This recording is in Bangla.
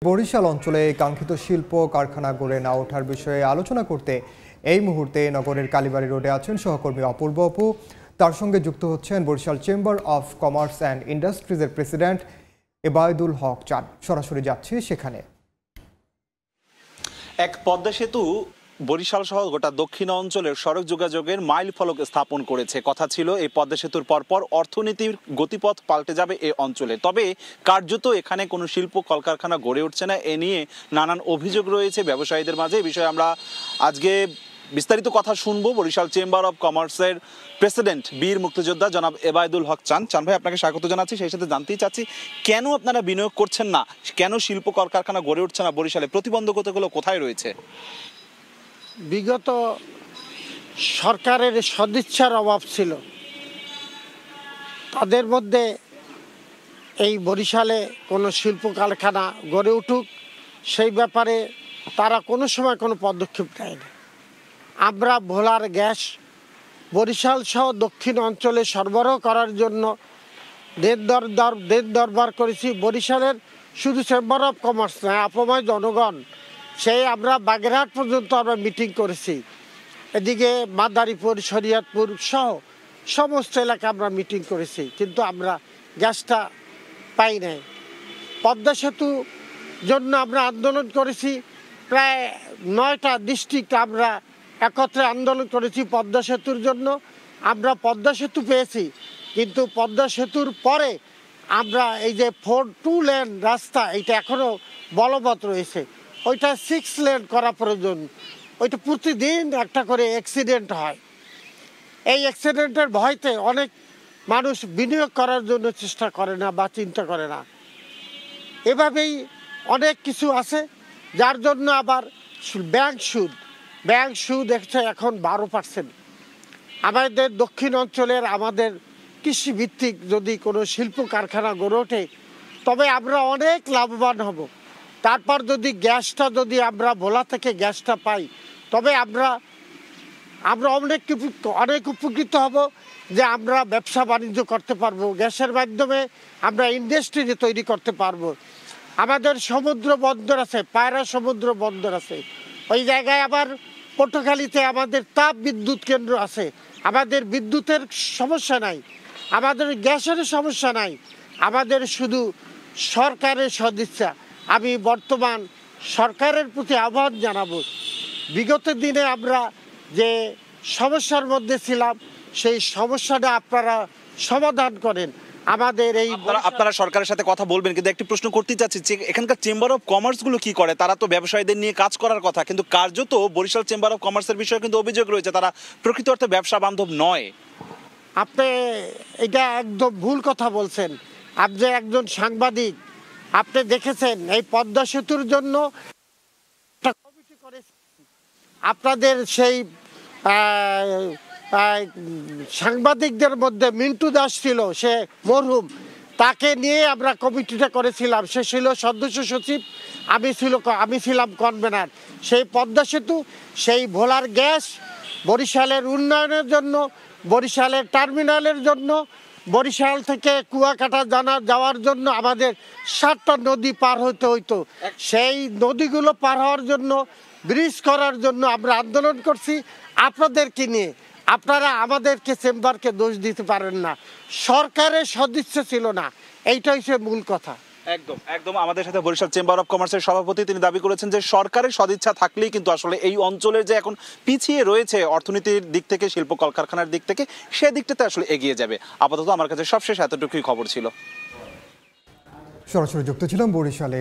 বরিশাল অঞ্চলে কাঙ্ক্ষিত শিল্প কারখানা গড়ে না ওঠার বিষয়ে আলোচনা করতে এই মুহূর্তে নগরের কালীবাড়ি রোডে আছেন সহকর্মী অপূর্ব অপু। তার সঙ্গে যুক্ত হচ্ছেন Barisal chamber of commerce and ইন্ডাস্ট্রিজের প্রেসিডেন্ট এবায়দুল হক চাঁদ। সরাসরি যাচ্ছি সেখানে। এক পদ্মা সেতু বরিশাল সহ গোটা দক্ষিণ অঞ্চলের সড়ক যোগাযোগের মাইল ফলক স্থাপন করেছে। কথা ছিল এই পদ্মা সেতুর পরপর অর্থনীতির গতিপথ পাল্টে যাবে এই অঞ্চলে। তবে কার্যত এখানে কোনো শিল্প কলকারখানা গড়ে উঠছে না, এ নিয়ে নানান অভিযোগ রয়েছে ব্যবসায়ীদের মাঝে। এই বিষয়ে আমরা আজকে বিস্তারিত কথা শুনবো বরিশাল চেম্বার অফ কমার্সের প্রেসিডেন্ট বীর মুক্তিযোদ্ধা জনাব এবায়দুল হক চান ভাই, আপনাকে স্বাগত জানাচ্ছি। সেই সাথে জানতেই চাচ্ছি কেন আপনারা বিনিয়োগ করছেন না, কেন শিল্প কলকারখানা গড়ে উঠছে না বরিশালে, প্রতিবন্ধকতাগুলো কোথায় রয়েছে? বিগত সরকারের সদিচ্ছার অভাব ছিল, তাদের মধ্যে এই বরিশালে কোনো শিল্প কারখানা গড়ে উঠুক সেই ব্যাপারে তারা কোনো সময় কোনো পদক্ষেপ নেয়নি। আমরা ভোলার গ্যাস বরিশাল সহ দক্ষিণ অঞ্চলে সরবরাহ করার জন্য দেড় দরবার করেছি। বরিশালের শুধু চেম্বার অফ কমার্স নয়, আপাময় জনগণ, সেই আমরা বাগেরহাট পর্যন্ত আমরা মিটিং করেছি। এদিকে মাদারীপুর, শরীয়তপুর সহ সমস্ত এলাকা আমরা মিটিং করেছি, কিন্তু আমরা গ্যাসটা পাই নাই। পদ্মা সেতু জন্য আমরা আন্দোলন করেছি, প্রায় 9টা ডিস্ট্রিক্ট আমরা একত্রে আন্দোলন করেছি পদ্মা সেতুর জন্য। আমরা পদ্মা সেতু পেয়েছি, কিন্তু পদ্মা সেতুর পরে আমরা এই যে 4-2 লেন রাস্তা, এটা এখনও বলবৎ রয়েছে। ওইটা 6 লেন করা প্রয়োজন। ওইটা প্রতিদিন একটা করে অ্যাক্সিডেন্ট হয়। এই অ্যাক্সিডেন্টের ভয়তে অনেক মানুষ বিনিয়োগ করার জন্য চেষ্টা করে না বা চিন্তা করে না। এভাবেই অনেক কিছু আছে, যার জন্য আবার ব্যাংক সুদ এখন 12%। আমাদের দক্ষিণ অঞ্চলের আমাদের কৃষিভিত্তিক যদি কোনো শিল্প কারখানা গড়ে ওঠে তবে আমরা অনেক লাভবান হব। তারপর যদি গ্যাসটা যদি আমরা ভোলা থেকে গ্যাসটা পাই তবে আমরা অনেক উপকৃত হব, যে আমরা ব্যবসা বাণিজ্য করতে পারবো, গ্যাসের মাধ্যমে আমরা ইন্ডাস্ট্রি তৈরি করতে পারবো। আমাদের সমুদ্র বন্দর আছে, পায়রা সমুদ্র বন্দর আছে, ওই জায়গায় আবার পটুয়াখালীতে আমাদের তাপ বিদ্যুৎ কেন্দ্র আছে। আমাদের বিদ্যুতের সমস্যা নাই, আমাদের গ্যাসের সমস্যা নাই, আমাদের শুধু সরকারের সদিচ্ছা। আমি বর্তমান সরকারের প্রতি আহ্বান জানাবো, বিগত দিনে আমরা যে সমস্যার মধ্যে ছিলাম সেই সমস্যাটা আপনারা সমাধান করেন। আমাদের এই আপনারা সরকারের সাথে কথা বলবেন, কিন্তু একটি প্রশ্ন করতে চাচ্ছি যে এখানকার চেম্বার অফ কমার্স গুলো কি করে? তারা তো ব্যবসায়ীদের নিয়ে কাজ করার কথা, কিন্তু কার্যত বরিশাল চেম্বার অফ কমার্সের বিষয়ে কিন্তু অভিযোগ রয়েছে তারা প্রকৃত অর্থে ব্যবসা বান্ধব নয়। আপনি এটা একদম ভুল কথা বলছেন। আপনি একজন সাংবাদিক, আপনি দেখেছেন এই পদ্মা সেতুর জন্য একটা কমিটি করেছে। আপনাদের সেই সাংবাদিকদের মধ্যে মিন্টু দাস ছিল, সে মরহুম, তাকে নিয়ে আমরা কমিটিটা করেছিলাম। সে ছিল সদস্য সচিব, আমি ছিলাম কনভেনার। সেই পদ্মা সেতু, সেই ভোলার গ্যাস, বরিশালের উন্নয়নের জন্য, বরিশালের টার্মিনালের জন্য, বরিশাল থেকে কুয়াকাটা যাওয়ার জন্য আমাদের 7টা নদী পার হতে হইতো। সেই নদীগুলো পার হওয়ার জন্য, ব্রিজ করার জন্য আমরা আন্দোলন করছি আপনাদেরকে নিয়ে। আপনারা আমাদেরকে চেম্বারকে দোষ দিতে পারেন না, সরকারের সদিচ্ছা ছিল না, এইটাই হচ্ছে মূল কথা। একদম আমাদের সাথে বরিশাল চেম্বার অফ কমার্সের সভাপতি, তিনি দাবি করেছেন যে সরকারের সদিচ্ছা থাকলেই কিন্তু আসলে এই অঞ্চলের যে এখন পিছিয়ে রয়েছে অর্থনীতির দিক থেকে, শিল্প কলকারখানার দিক থেকে, সে দিকটাতে আসলে এগিয়ে যাবে। আপাতত আমার কাছে সবশেষ এতটুকুই খবর ছিল। সরাসরি যুক্ত ছিলাম বরিশালে।